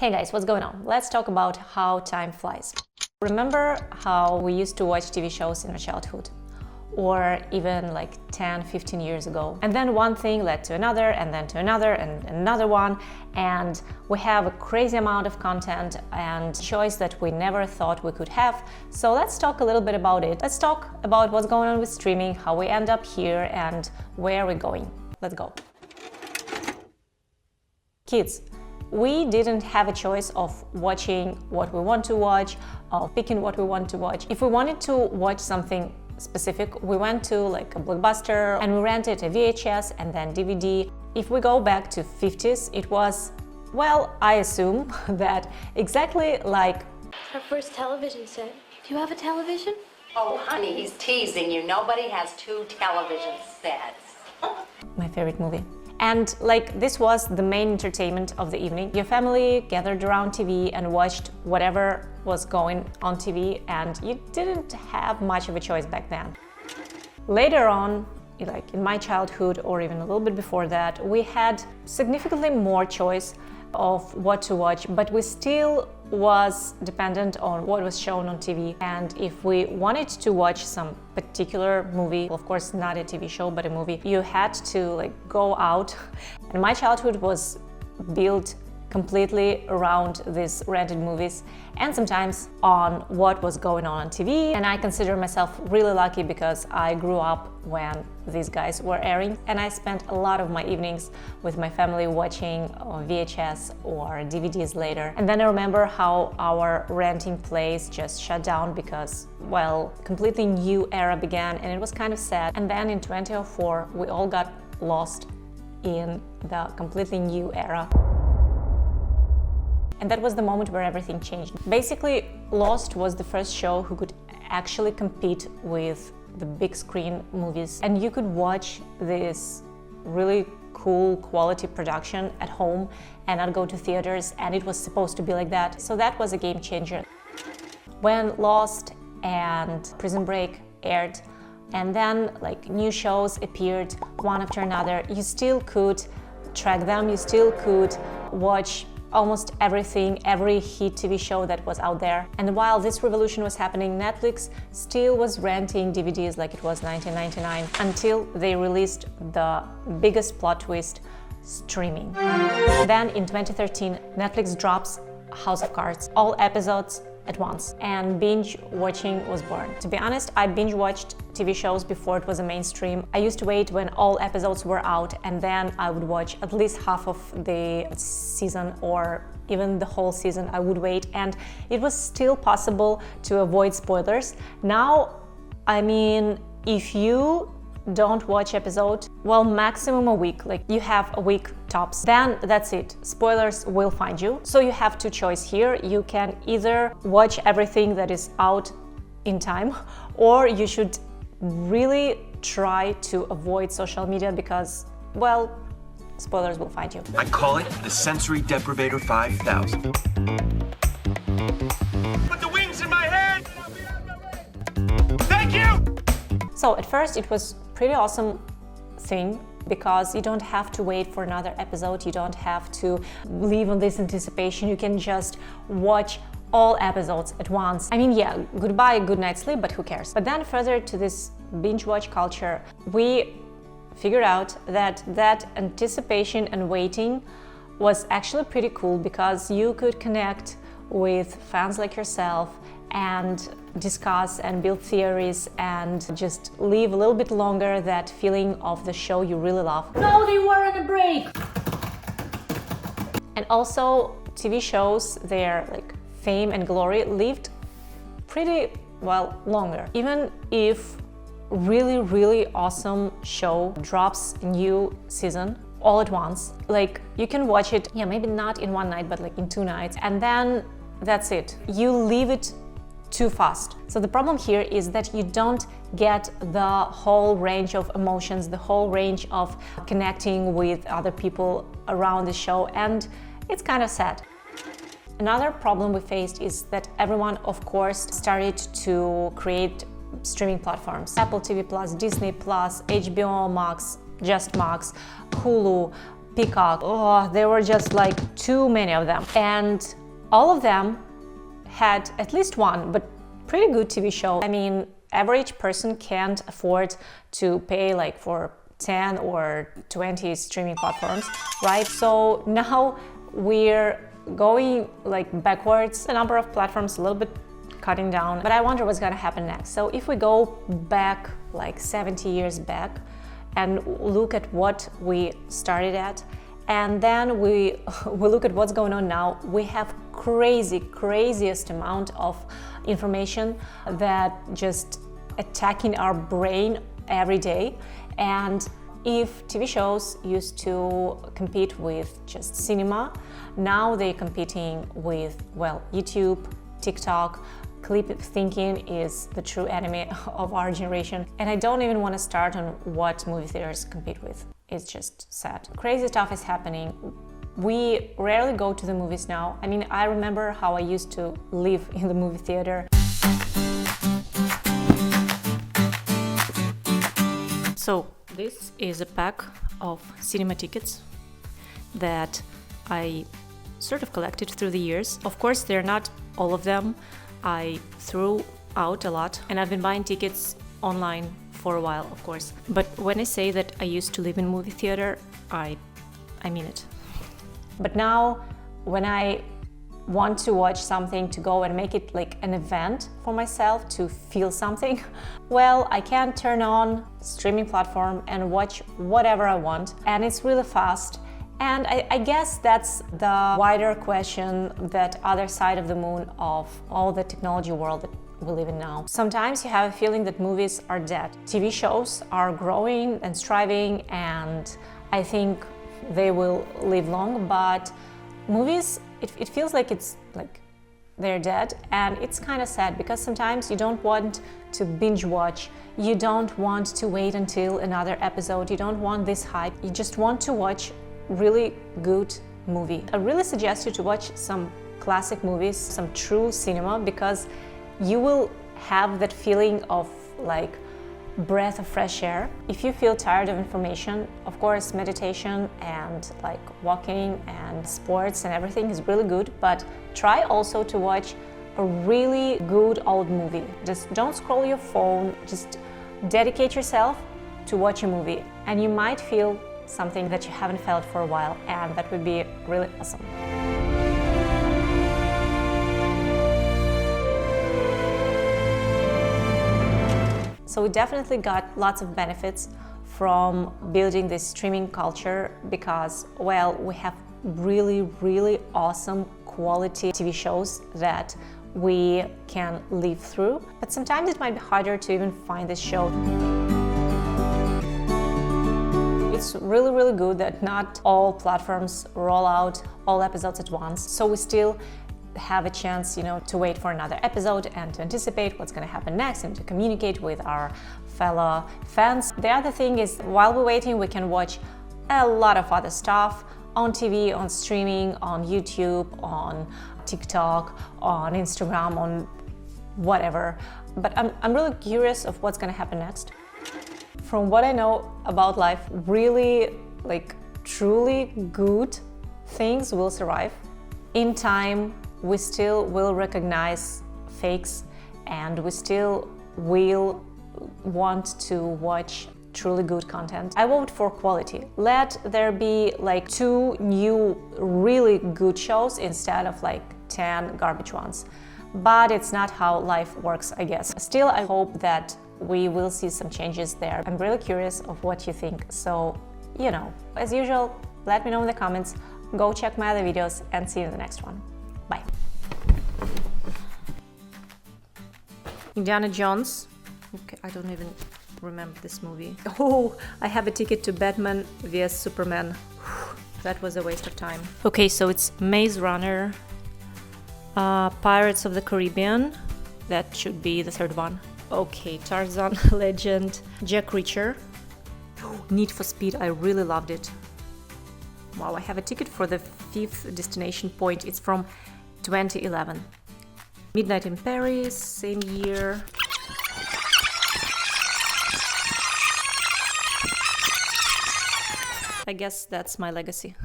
Hey guys, what's going on? Let's talk about how time flies. Remember how we used to watch TV shows in our childhood? Or even like 10, 15 years ago. And then one thing led to another, and then to another, and another one. And we have a crazy amount of content and choice that we never thought we could have. So let's talk a little bit about it. Let's talk about what's going on with streaming, how we end up here, and where we're going. Let's go. Kids. We didn't have a choice of watching what we want to watch, of picking what we want to watch. If we wanted to watch something specific, we went to like a Blockbuster and we rented a VHS and then DVD. If we go back to 50s, it was, well, I assume that exactly like our first television set. Do you have a television? Oh, honey, he's teasing you. Nobody has two television sets. my favorite movie. And like this was the main entertainment of the evening. Your family gathered around TV and watched whatever was going on TV, and you didn't have much of a choice back then. Later on, like in my childhood or even a little bit before that, we had significantly more choice of what to watch, but we still was dependent on what was shown on TV. And if we wanted to watch some particular movie, of course not a TV show but a movie, you had to like go out. And my childhood was built completely around these rented movies and sometimes on what was going on TV. And I consider myself really lucky because I grew up when these guys were airing, and I spent a lot of my evenings with my family watching VHS or DVDs later. And then I remember how our renting place just shut down because, well, completely new era began, and it was kind of sad. And then in 2004 we all got lost in the completely new era. And that was the moment where everything changed. Basically, Lost was the first show who could actually compete with the big screen movies. And you could watch this really cool quality production at home and not go to theaters, and it was supposed to be like that. So that was a game changer. When Lost and Prison Break aired, and then like new shows appeared one after another, you still could track them, you still could watch almost everything, every hit TV show that was out there. And while this revolution was happening, Netflix still was renting DVDs like it was 1999 until they released the biggest plot twist, streaming. Then in 2013, Netflix drops House of Cards, all episodes at once, and binge watching was born. To be honest, I binge watched TV shows before it was a mainstream. I used to wait when all episodes were out, and then I would watch at least half of the season or even the whole season. I would wait, and it was still possible to avoid spoilers. Now, I mean, if you don't watch episode, well, maximum a week, like you have a week tops, then that's it, spoilers will find you. So you have two choices here. You can either watch everything that is out in time, or you should really try to avoid social media because, well, spoilers will find you. I call it the Sensory Deprivator 5000. Put the wings in my head! Thank you! So at first it was pretty awesome thing because you don't have to wait for another episode, you don't have to live on this anticipation, you can just watch all episodes at once. I mean, yeah, goodbye, good night's sleep, but who cares? But then further to this binge watch culture, we figured out that anticipation and waiting was actually pretty cool because you could connect with fans like yourself and discuss and build theories and just live a little bit longer that feeling of the show you really love. No, they were on a break! And also TV shows, their like fame and glory lived pretty well longer. Even if really awesome show drops a new season all at once, like you can watch it, yeah, maybe not in one night but like in 2 nights, and then that's it. You leave it too fast. So the problem here is that you don't get the whole range of emotions, the whole range of connecting with other people around the show, and it's kind of sad. Another problem we faced is that everyone, of course, started to create streaming platforms. Apple TV+, Disney+, HBO Max, Just Max, Hulu, Peacock. Oh, there were just like too many of them. And all of them had at least one, but pretty good TV show. I mean, average person can't afford to pay like for 10 or 20 streaming platforms, right? So now we're going like backwards, the number of platforms a little bit cutting down, but I wonder what's gonna happen next. So if we go back like 70 years back and look at what we started at, and then we look at what's going on now, we have craziest amount of information that just attacking our brain every day. And if TV shows used to compete with just cinema, now they're competing with, well, YouTube, TikTok. Clip thinking is the true enemy of our generation. And I don't even want to start on what movie theaters compete with. It's just sad. Crazy stuff is happening. We rarely go to the movies now. I mean, I remember how I used to live in the movie theater. So this is a pack of cinema tickets that I sort of collected through the years. Of course, they're not all of them. I threw out a lot, and I've been buying tickets online for a while, of course. But when I say that I used to live in movie theater, I mean it. But now, when I want to watch something, to go and make it like an event for myself, to feel something, well, I can turn on streaming platform and watch whatever I want, and it's really fast. And I guess that's the wider question, that other side of the moon of all the technology world that we live in now. Sometimes you have a feeling that movies are dead. TV shows are growing and striving, and I think they will live long, but movies, it feels like it's like they're dead, and it's kind of sad because sometimes you don't want to binge watch, you don't want to wait until another episode, you don't want this hype, you just want to watch really good movie. I really suggest you to watch some classic movies, some true cinema, because you will have that feeling of like breath of fresh air. If you feel tired of information, of course meditation and like walking and sports and everything is really good, but try also to watch a really good old movie. Just don't scroll your phone, just dedicate yourself to watch a movie, and you might feel something that you haven't felt for a while, and that would be really awesome. So we definitely got lots of benefits from building this streaming culture because, well, we have really awesome quality TV shows that we can live through, but sometimes it might be harder to even find this show. It's really good that not all platforms roll out all episodes at once, so we still have a chance, you know, to wait for another episode and to anticipate what's going to happen next and to communicate with our fellow fans. The other thing is, while we're waiting, we can watch a lot of other stuff on TV, on streaming, on YouTube, on TikTok, on Instagram, on whatever. But I'm really curious of what's going to happen next. From what I know about life, really, like, truly good things will survive. In time, we still will recognize fakes, and we still will want to watch truly good content. I vote for quality. Let there be like 2 new really good shows instead of like 10 garbage ones. But it's not how life works, I guess. Still, I hope that we will see some changes there. I'm really curious of what you think. So, you know, as usual, let me know in the comments. Go check my other videos and see you in the next one. Bye. Indiana Jones. Okay, I don't even remember this movie. Oh, I have a ticket to Batman vs Superman. That was a waste of time. Okay, so it's Maze Runner, Pirates of the Caribbean. That should be the third one. Okay, Tarzan Legend, Jack Reacher. Need for Speed, I really loved it. Wow, I have a ticket for the 5th destination point. It's from 2011. Midnight in Paris, same year. I guess that's my legacy.